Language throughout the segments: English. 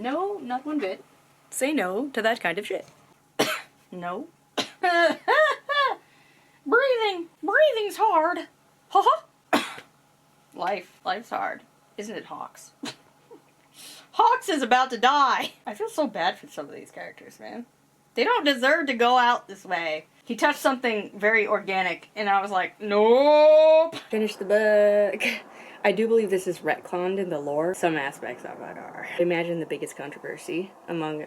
No, not one bit. Say no to that kind of shit. No. Breathing's hard. Life's hard. Isn't it, Hawks? Hawks is about to die! I feel so bad for some of these characters, man. They don't deserve to go out this way. He touched something very organic, and I was like, nope! Finish the book. I do believe this is retconned in the lore. Some aspects of it are. I imagine the biggest controversy among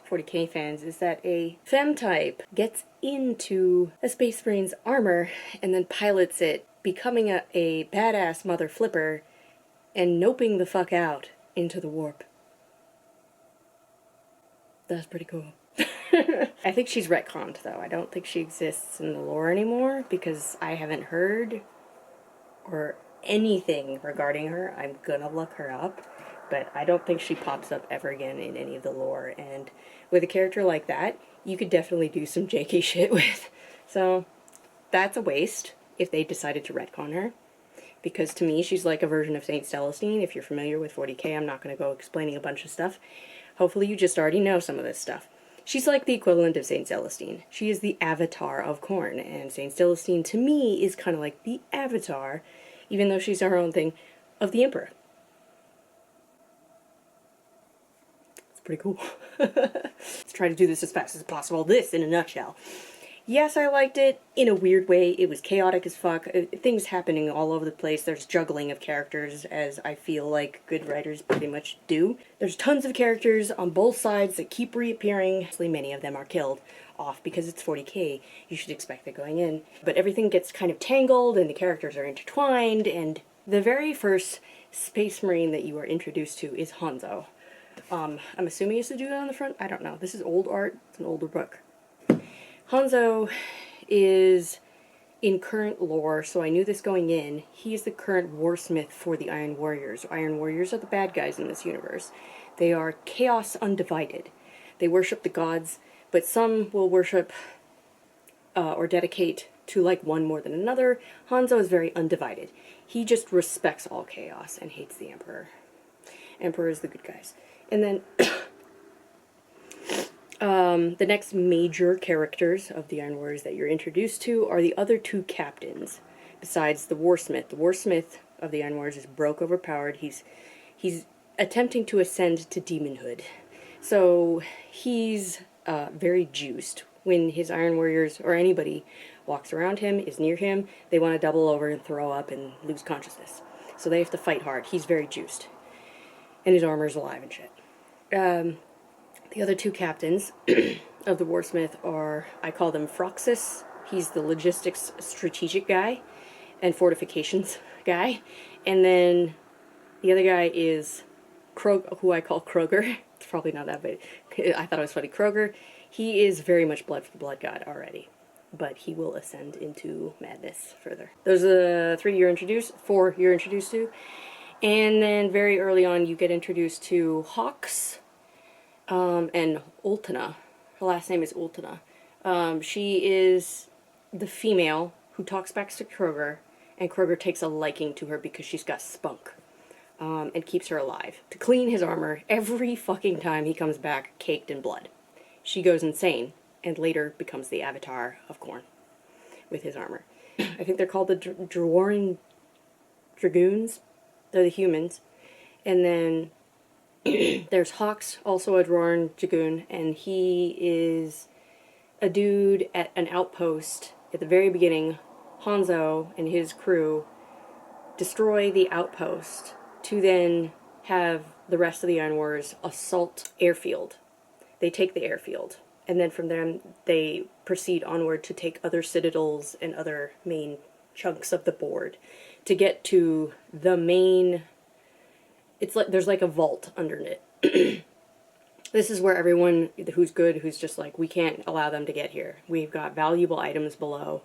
40k fans is that a femme-type gets into a Space Marine's armor and then pilots it, becoming a badass mother flipper and noping the fuck out into the warp. That's pretty cool. I think she's retconned, though. I don't think she exists in the lore anymore, because I haven't heard or anything regarding her. I'm gonna look her up, but I don't think she pops up ever again in any of the lore, and with a character like that, you could definitely do some janky shit with. So, that's a waste if they decided to retcon her, because to me, she's like a version of Saint Celestine. If you're familiar with 40k, I'm not gonna go explaining a bunch of stuff. Hopefully you just already know some of this stuff. She's like the equivalent of Saint Celestine. She is the avatar of Khorne, and Saint Celestine to me is kind of like the avatar, even though she's her own thing, of the Emperor. It's pretty cool. Let's try to do this as fast as possible. This in a nutshell. Yes, I liked it in a weird way. It was chaotic as fuck. Things happening all over the place. There's juggling of characters, as I feel like good writers pretty much do. There's tons of characters on both sides that keep reappearing. Actually, many of them are killed off because it's 40k. You should expect that going in. But everything gets kind of tangled, and the characters are intertwined, and the very first Space Marine that you are introduced to is Hanzo. I'm assuming it's the dude on the front? I don't know. This is old art. It's an older book. Hanzo is in current lore, so I knew this going in. He is the current warsmith for the Iron Warriors. Iron Warriors are the bad guys in this universe. They are chaos undivided. They worship the gods, but some will worship or dedicate to like one more than another. Hanzo is very undivided. He just respects all chaos and hates the Emperor. Emperor is the good guys. And then the next major characters of the Iron Warriors that you're introduced to are the other two captains, besides the Warsmith. The Warsmith of the Iron Warriors is broke overpowered. He's attempting to ascend to demonhood. So he's very juiced. When his Iron Warriors, or anybody, walks around him, is near him, they want to double over and throw up and lose consciousness. So they have to fight hard. He's very juiced. And his armor's alive and shit. The other two captains of the Warsmith are, I call them Froxus. He's the logistics strategic guy and fortifications guy. And then the other guy is who I call Kroger. It's probably not that, but I thought it was funny. Kroger, he is very much blood for the blood god already, but he will ascend into madness further. Those are the four you're introduced to. And then very early on you get introduced to Hawks, and Ultana. Her last name is Ultana. She is the female who talks back to Kroger, and Kroger takes a liking to her because she's got spunk, and keeps her alive to clean his armor every fucking time he comes back caked in blood. She goes insane, and later becomes the avatar of Khorne with his armor. I think they're called the Dragoran Dragoons. They're the humans. And then there's Hawks, also a Dragoran Dragoon, and he is a dude at an outpost. At the very beginning, Hanzo and his crew destroy the outpost to then have the rest of the Iron Warriors assault airfield. They take the airfield, and then from there they proceed onward to take other citadels and other main chunks of the board to get to the main. It's like there's like a vault under it. This is where everyone who's good, who's just like, we can't allow them to get here. We've got valuable items below.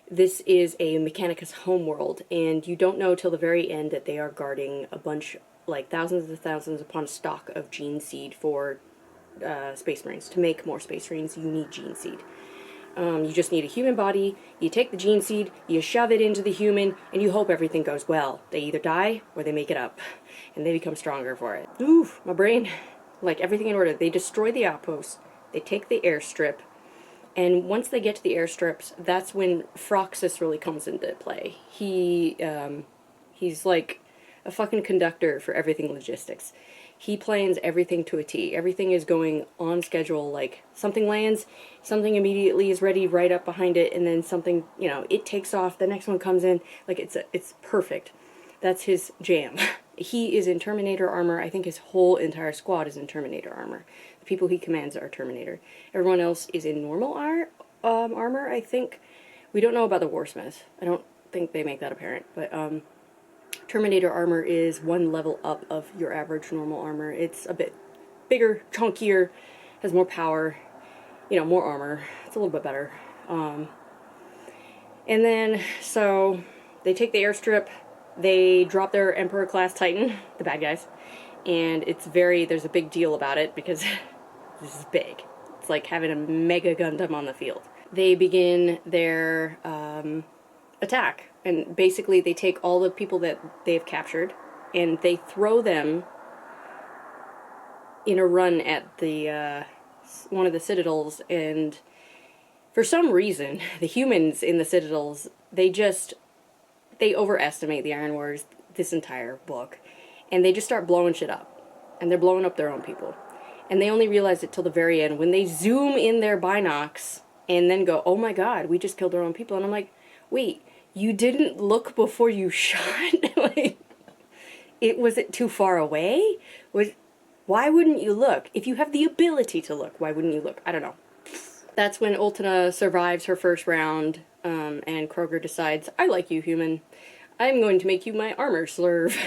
This is a Mechanicus homeworld, and you don't know till the very end that they are guarding a bunch, like thousands and thousands upon stock of gene seed for Space Marines. To make more Space Marines, you need gene seed. You just need a human body, you take the gene seed, you shove it into the human, and you hope everything goes well. They either die, or they make it up, and they become stronger for it. Oof, my brain. Like, everything in order. They destroy the outpost, they take the airstrip, and once they get to the airstrips, that's when Froxus really comes into play. He's like a fucking conductor for everything logistics. He plans everything to a T. Everything is going on schedule. Like, something lands, something immediately is ready right up behind it, and then something, you know, it takes off, the next one comes in. Like, it's perfect. That's his jam. He is in Terminator armor. I think his whole entire squad is in Terminator armor. The people he commands are Terminator. Everyone else is in normal armor, I think. We don't know about the Warsmith. I don't think they make that apparent, but Terminator armor is one level up of your average normal armor. It's a bit bigger, chunkier, has more power, you know, more armor. It's a little bit better. And then, so, they take the airstrip, they drop their Emperor-class Titan, the bad guys, and there's a big deal about it because this is big. It's like having a Mega Gundam on the field. They begin their attack, and basically they take all the people that they've captured and they throw them in a run at the one of the citadels, and for some reason the humans in the citadels, they overestimate the Iron Warriors this entire book, and they just start blowing shit up, and they're blowing up their own people, and they only realize it till the very end when they zoom in their binocs and then go, oh my god, we just killed our own people. And I'm like, wait, you didn't look before you shot? Like, was it too far away? Why wouldn't you look? If you have the ability to look, why wouldn't you look? I don't know. That's when Ultana survives her first round, and Kroger decides, I like you, human. I'm going to make you my armor slurve.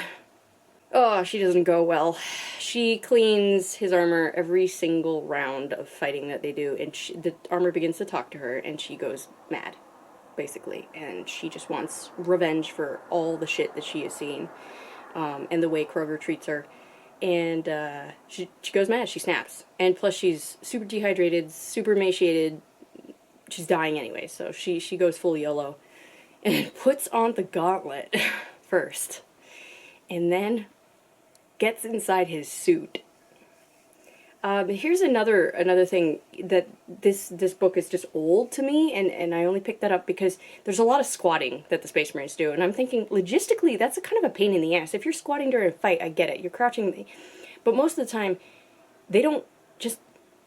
Oh, she doesn't go well. She cleans his armor every single round of fighting that they do, and the armor begins to talk to her, and she goes mad, basically. And she just wants revenge for all the shit that she has seen, and the way Kroger treats her. And she goes mad, she snaps. And plus she's super dehydrated, super emaciated, she's dying anyway, so she goes full YOLO. And puts on the gauntlet first. And then gets inside his suit. Here's another thing that this book is just old to me, and I only picked that up because there's a lot of squatting that the Space Marines do, and I'm thinking, logistically, that's a kind of a pain in the ass. If you're squatting during a fight, I get it, you're crouching, but most of the time, they don't just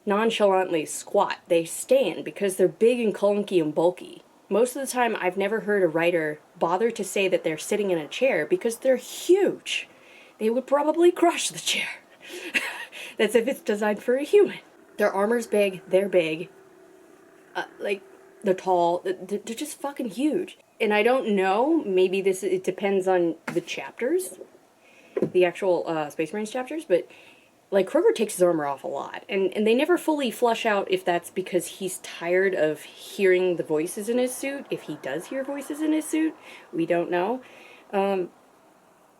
nonchalantly squat, they stand, because they're big and clunky and bulky. Most of the time, I've never heard a writer bother to say that they're sitting in a chair, because they're huge. They would probably crush the chair. That's if it's designed for a human. Their armor's big, they're big. Like, they're tall, they're just fucking huge. And I don't know, maybe it depends on the chapters, the actual Space Marines chapters, but like, Kroger takes his armor off a lot. And they never fully flush out if that's because he's tired of hearing the voices in his suit. If he does hear voices in his suit, we don't know.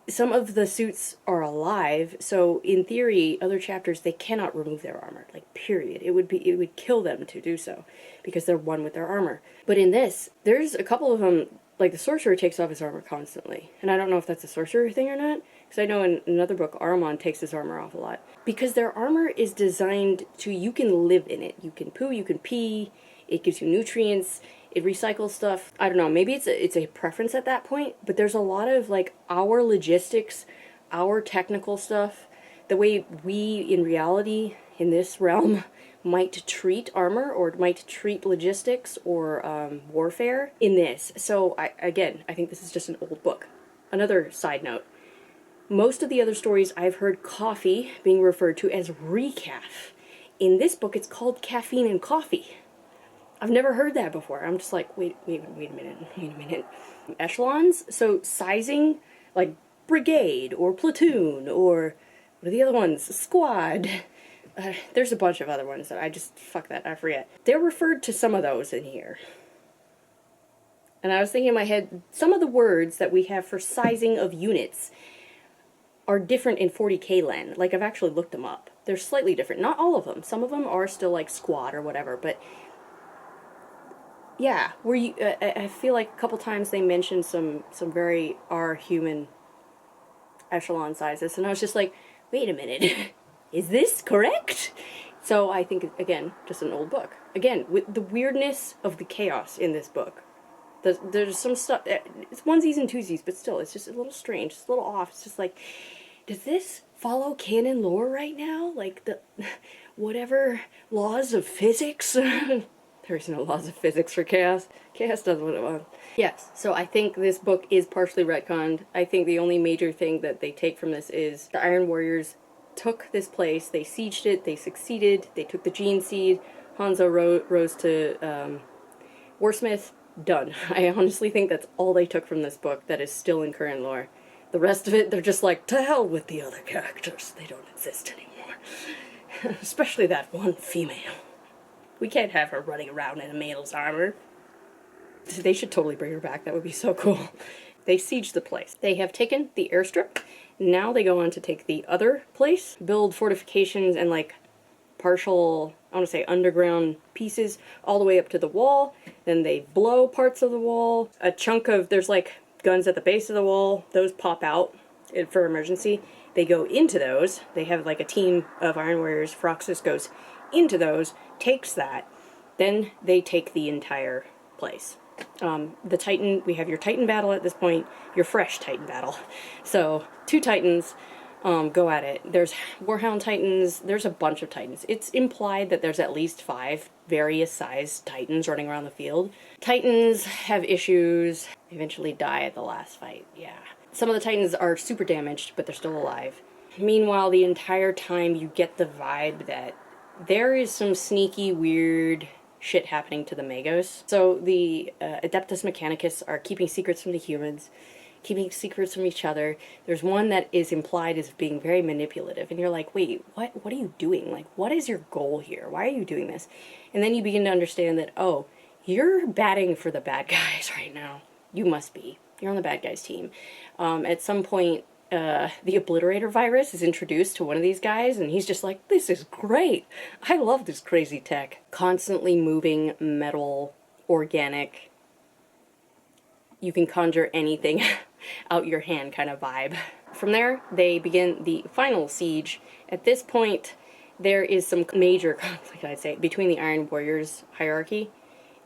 Some of the suits are alive, so in theory, other chapters, they cannot remove their armor, like, period. It would kill them to do so, because they're one with their armor. But in this, there's a couple of them, like, the sorcerer takes off his armor constantly, and I don't know if that's a sorcerer thing or not, because I know in another book, Ahriman takes his armor off a lot. Because their armor is designed to, you can live in it. You can poo, you can pee, it gives you nutrients, it recycles stuff. I don't know, maybe it's a preference at that point, but there's a lot of, like, our logistics, our technical stuff, the way we, in reality, in this realm, might treat armor, or might treat logistics, or warfare, in this. So, I think this is just an old book. Another side note, most of the other stories I've heard coffee being referred to as recaf. In this book, it's called caffeine and coffee. I've never heard that before. I'm just like, wait a minute. Echelons? So sizing, like brigade, or platoon, or what are the other ones? Squad. There's a bunch of other ones that I forget. They're referred to some of those in here. And I was thinking in my head, some of the words that we have for sizing of units are different in 40k Len. Like, I've actually looked them up. They're slightly different. Not all of them. Some of them are still like squad or whatever, but Yeah, where you, I feel like a couple times they mentioned some very our human echelon sizes, and I was just like, wait a minute, is this correct? So I think, again, just an old book. Again, with the weirdness of the chaos in this book. There's some stuff, it's onesies and twosies, but still, it's just a little strange, it's a little off. It's just like, does this follow canon lore right now? Like, the whatever laws of physics? There's no laws of physics for chaos. Chaos does what it wants. Yes, so I think this book is partially retconned. I think the only major thing that they take from this is the Iron Warriors took this place, they sieged it, they succeeded, they took the gene seed, Hanzo rose to Warsmith, done. I honestly think that's all they took from this book that is still in current lore. The rest of it, they're just like, to hell with the other characters. They don't exist anymore. Especially that one female. We can't have her running around in a male's armor. They should totally bring her back. That would be so cool. They siege the place. They have taken the airstrip. Now they go on to take the other place, build fortifications and like partial, I want to say underground pieces all the way up to the wall. Then they blow parts of the wall. A chunk of, there's like guns at the base of the wall. Those pop out for emergency. They go into those. They have like a team of Iron Warriors. Froxus goes into those, takes that. Then they take the entire place. The Titan, we have your Titan battle at this point, your fresh Titan battle. So, 2 Titans go at it. There's Warhound Titans, there's a bunch of Titans. It's implied that there's at least 5 various sized Titans running around the field. Titans have issues, eventually die at the last fight, yeah. Some of the Titans are super damaged, but they're still alive. Meanwhile, the entire time you get the vibe that there is some sneaky, weird shit happening to the Magos. So the Adeptus Mechanicus are keeping secrets from the humans, keeping secrets from each other. There's one that is implied as being very manipulative, and you're like, wait, what are you doing? Like, what is your goal here? Why are you doing this? And then you begin to understand that, oh, you're batting for the bad guys right now. You must be. You're on the bad guys team. At some point, the Obliterator virus is introduced to one of these guys, and he's just like, this is great. I love this crazy tech. Constantly moving metal, organic, you can conjure anything out your hand kind of vibe. From there, they begin the final siege. At this point, there is some major conflict, I'd say, between the Iron Warriors hierarchy,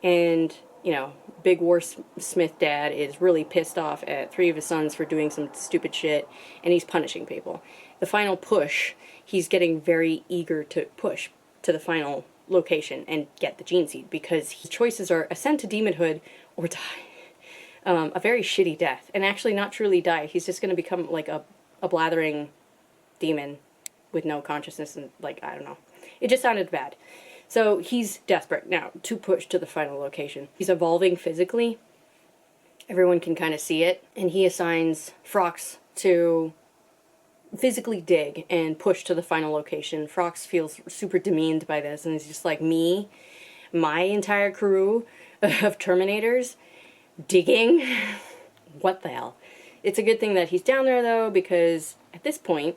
and, you know, Big Warsmith Dad is really pissed off at 3 of his sons for doing some stupid shit, and he's punishing people. The final push, he's getting very eager to push to the final location and get the gene seed, because his choices are ascend to demonhood or die. A very shitty death, and actually not truly die. He's just going to become like a blathering demon with no consciousness, and like, I don't know. It just sounded bad. So he's desperate now to push to the final location. He's evolving physically. Everyone can kind of see it. And he assigns Frox to physically dig and push to the final location. Frox feels super demeaned by this, and he's just like, me, my entire crew of Terminators, digging? What the hell? It's a good thing that he's down there, though, because at this point,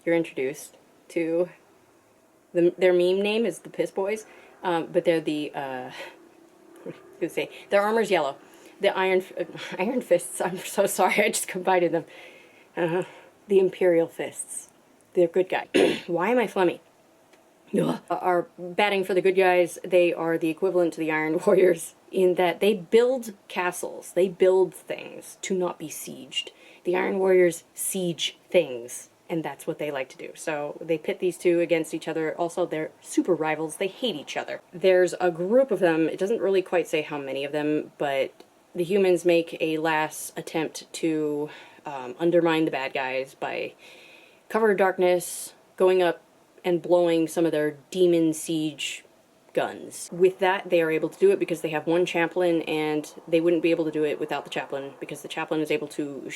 you're introduced to their meme name is the Piss Boys, but they're the, let's say, their armor's yellow. The Iron Fists, I'm so sorry, I just combined them. The Imperial Fists. They're good guys. Why am I flummy? Are batting for the good guys. They are the equivalent to the Iron Warriors in that they build castles. They build things to not be sieged. The Iron Warriors siege things, and that's what they like to do. So they pit these two against each other. Also, they're super rivals. They hate each other. There's a group of them. It doesn't really quite say how many of them, but the humans make a last attempt to undermine the bad guys by cover of darkness, going up and blowing some of their demon siege guns. With that, they are able to do it because they have one chaplain, and they wouldn't be able to do it without the chaplain, because the chaplain is able to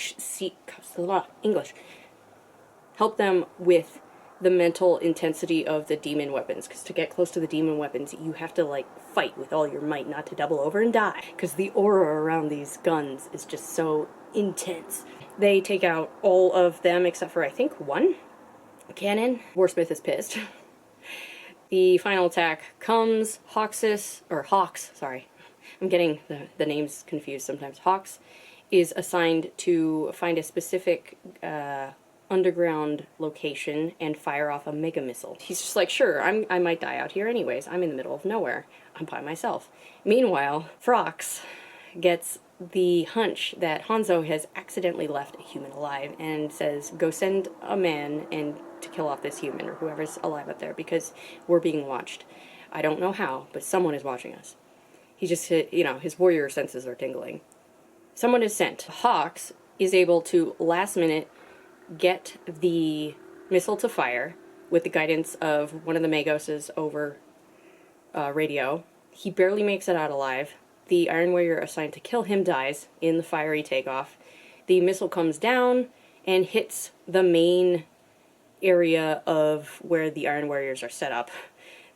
help them with the mental intensity of the demon weapons, because to get close to the demon weapons, you have to, like, fight with all your might not to double over and die, because the aura around these guns is just so intense. They take out all of them except for, I think, one cannon. Warsmith is pissed. The final attack comes. Hawks, sorry. I'm getting the names confused sometimes. Hawks is assigned to find a specific underground location and fire off a mega missile. He's just like, sure, I might die out here anyways. I'm in the middle of nowhere. I'm by myself. Meanwhile, Phrox gets the hunch that Hanzo has accidentally left a human alive and says, go send a man and to kill off this human or whoever's alive up there because we're being watched. I don't know how, but someone is watching us. He just, his warrior senses are tingling. Someone is sent. Hawks is able to last minute get the missile to fire with the guidance of one of the Magoses over radio. He barely makes it out alive. The Iron Warrior assigned to kill him dies in the fiery takeoff. The missile comes down and hits the main area of where the Iron Warriors are set up.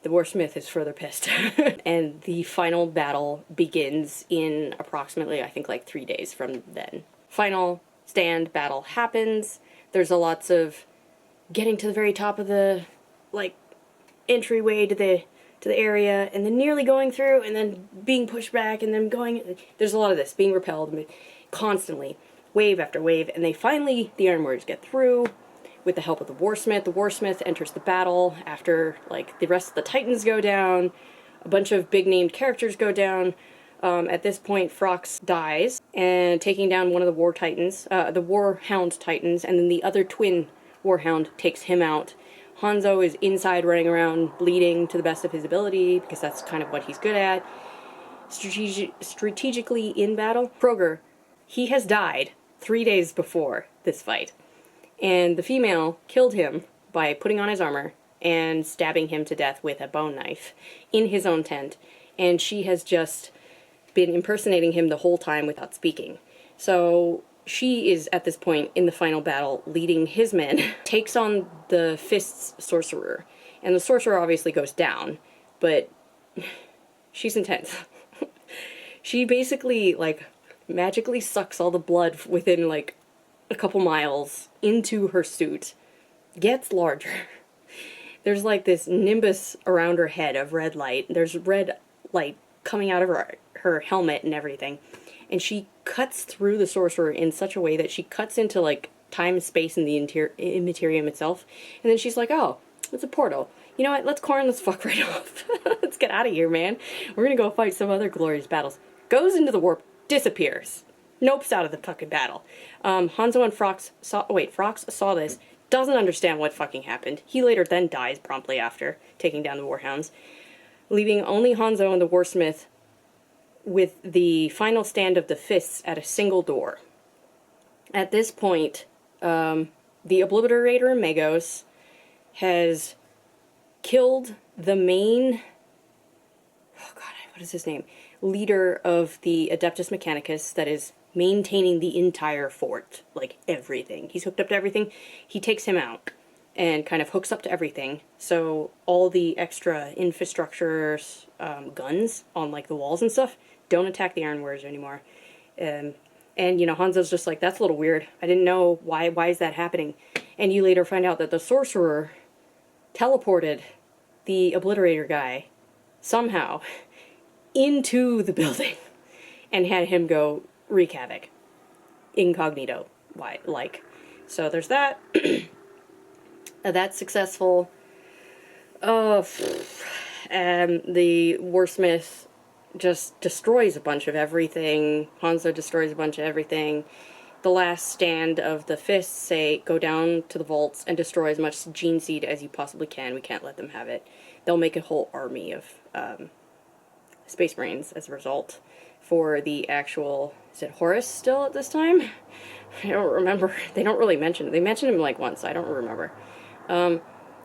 The Warsmith is further pissed. And the final battle begins in approximately, I think, like 3 days from then. Final stand battle happens. There's lots of getting to the very top of the, entryway to the area, and then nearly going through, and then being pushed back, and then going... There's a lot of this, being repelled constantly, wave after wave, and the Iron Warriors get through with the help of the Warsmith. The Warsmith enters the battle after, the rest of the Titans go down, a bunch of big-named characters go down. At this point, Phrox dies, and taking down one of the War Titans, the Warhound Titans, and then the other twin Warhound takes him out. Hanzo is inside running around, bleeding to the best of his ability, because that's kind of what he's good at. Strategically in battle, Kroger, he has died 3 days before this fight. And the female killed him by putting on his armor and stabbing him to death with a bone knife in his own tent. And she has just been impersonating him the whole time without speaking. So she is, at this point, in the final battle, leading his men, takes on the Fist's sorcerer. And the sorcerer obviously goes down, but she's intense. She basically, magically sucks all the blood within, a couple miles into her suit, gets larger. There's, this nimbus around her head of red light. There's red light coming out of her helmet and everything. And she cuts through the sorcerer in such a way that she cuts into, time, space, and the immaterium itself. And then she's like, oh, it's a portal. You know what? Let's corn this fuck right off. Let's get out of here, man. We're gonna go fight some other glorious battles. Goes into the warp, disappears. Nopes out of the fucking battle. Hanzo and Phrox saw this, doesn't understand what fucking happened. He later then dies promptly after taking down the Warhounds, leaving only Hanzo and the Warsmith with the final stand of the Fists at a single door. At this point, the Obliterator Magos has killed the main... Oh god, what is his name? Leader of the Adeptus Mechanicus that is maintaining the entire fort. Everything. He's hooked up to everything. He takes him out and kind of hooks up to everything. So all the extra infrastructure guns on the walls and stuff don't attack the Iron Warriors anymore. And Hanzo's just like, that's a little weird. I didn't know why is that happening. And you later find out that the sorcerer teleported the Obliterator guy somehow into the building and had him go wreak havoc. Incognito. So there's that. That's successful. The Warsmith just destroys a bunch of everything. Hanzo destroys a bunch of everything. The last stand of the Fists say, go down to the vaults and destroy as much gene seed as you possibly can. We can't let them have it. They'll make a whole army of Space Marines as a result for the actual... Is it Horus still at this time? I don't remember. They don't really mention it. They mention him once. I don't remember.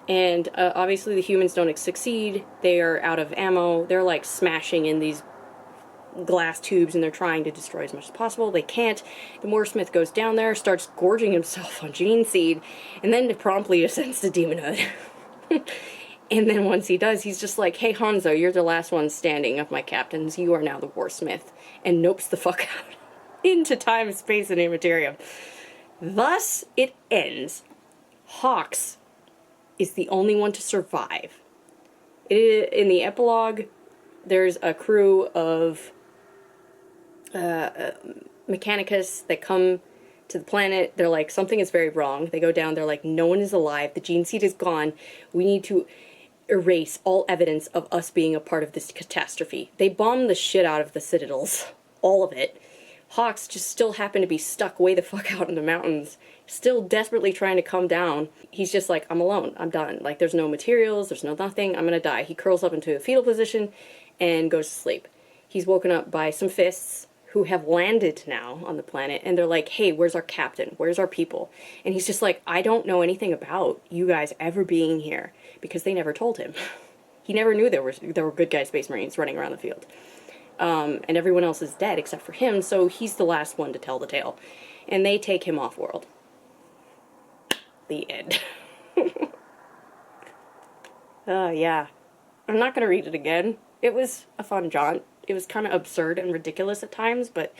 And obviously the humans don't succeed. They are out of ammo. They're smashing in these glass tubes and they're trying to destroy as much as possible. They can't. The Warsmith goes down there, starts gorging himself on gene seed, and then promptly ascends to demonhood. And then once he does, he's just like, hey Hanzo, you're the last one standing of my captains. You are now the Warsmith. And nopes the fuck out into time, space, and immaterium. Thus it ends. Hawks is the only one to survive. In the epilogue, there's a crew of Mechanicus that come to the planet. They're like, something is very wrong. They go down, they're like, no one is alive, the gene seed is gone, we need to erase all evidence of us being a part of this catastrophe. They bomb the shit out of the citadels, all of it. Hawks just still happen to be stuck way the fuck out in the mountains, still desperately trying to come down. He's just like, I'm alone, I'm done. Like, there's no materials, there's no nothing, I'm gonna die. He curls up into a fetal position and goes to sleep. He's woken up by some fists who have landed now on the planet, and they're like, hey, where's our captain? Where's our people? And he's just like, I don't know anything about you guys ever being here, because they never told him. He never knew there were good guy Space Marines running around the field. And everyone else is dead except for him, so he's the last one to tell the tale. And they take him off-world. The end. Yeah. I'm not gonna read it again. It was a fun jaunt. It was kind of absurd and ridiculous at times, but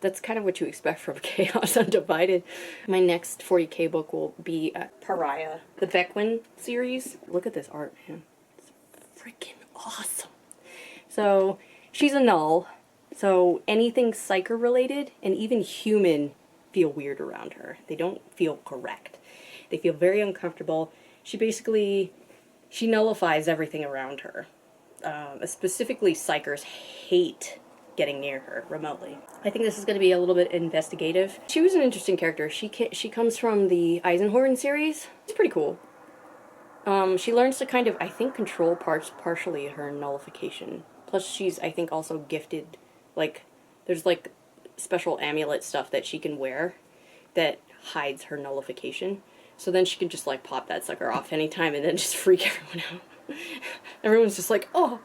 that's kind of what you expect from Chaos Undivided. My next 40k book will be Pariah, the Vecwin series. Look at this art, man. It's freaking awesome. So, she's a null, so anything psyker related and even human feel weird around her. They don't feel correct. They feel very uncomfortable. She nullifies everything around her. Specifically, psychers hate getting near her remotely. I think this is going to be a little bit investigative. She was an interesting character. She comes from the Eisenhorn series. It's pretty cool. She learns to kind of, I think, control partially her nullification. Plus, she's, I think, also gifted, like, there's, like, special amulet stuff that she can wear that hides her nullification. So then she can just, like, pop that sucker off anytime and then just freak everyone out. Everyone's just like, oh.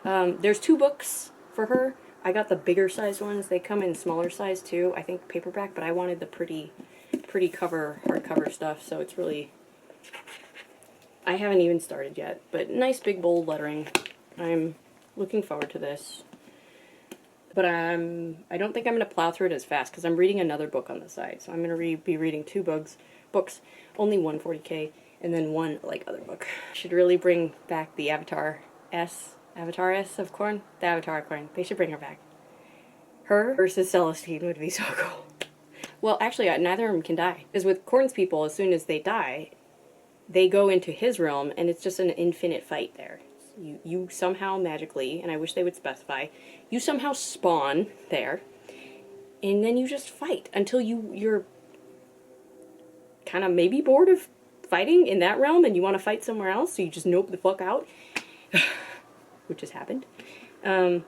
There's 2 books for her. I got the bigger sized ones. They come in smaller size too, I think paperback, but I wanted the pretty cover, hardcover stuff, so it's really... I haven't even started yet, but nice big bold lettering. I'm looking forward to this. But I don't think I'm going to plow through it as fast, because I'm reading another book on the side, so I'm going to be reading 2 books, only one 40k, and then one, like, other book. Should really bring back the Avatar S of Korn? The Avatar of Korn. They should bring her back. Her versus Celestine would be so cool. Well, actually, neither of them can die. Because with Korn's people, as soon as they die, they go into his realm, and it's just an infinite fight there. You somehow magically, and I wish they would specify, you somehow spawn there, and then you just fight until you're kind of maybe bored of fighting in that realm and you want to fight somewhere else, so you just nope the fuck out. Which has happened. And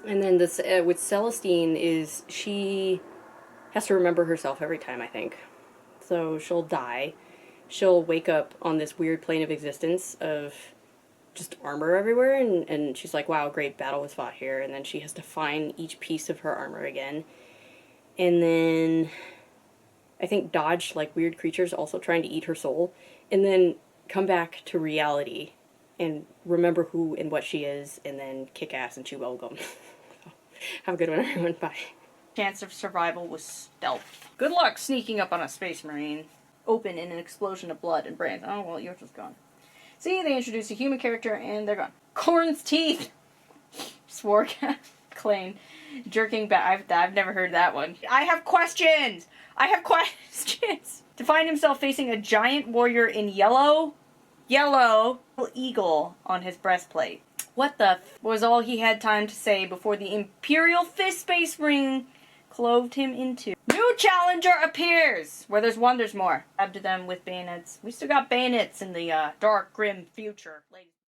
then this with Celestine is she has to remember herself every time, I think. So she'll die. She'll wake up on this weird plane of existence of just armor everywhere, and she's like, wow, great battle was fought here, and then she has to find each piece of her armor again. And then I think dodge like weird creatures also trying to eat her soul, and then come back to reality and remember who and what she is, and then kick ass and chew bubblegum. So, have a good one, everyone. Bye. Chance of survival was stealth. Good luck sneaking up on a Space Marine. Open in an explosion of blood and brains. Oh, well, yours is gone. See, they introduced a human character and they're gone. Korn's teeth! Swore Clane. Jerking back. I've never heard that one. I have questions! To find himself facing a giant warrior in yellow eagle on his breastplate. What the was all he had time to say before the Imperial Fist Space Marine clove him into. New challenger appears! Where there's one, there's more. Stabbed them with bayonets. We still got bayonets in the dark, grim future. Ladies.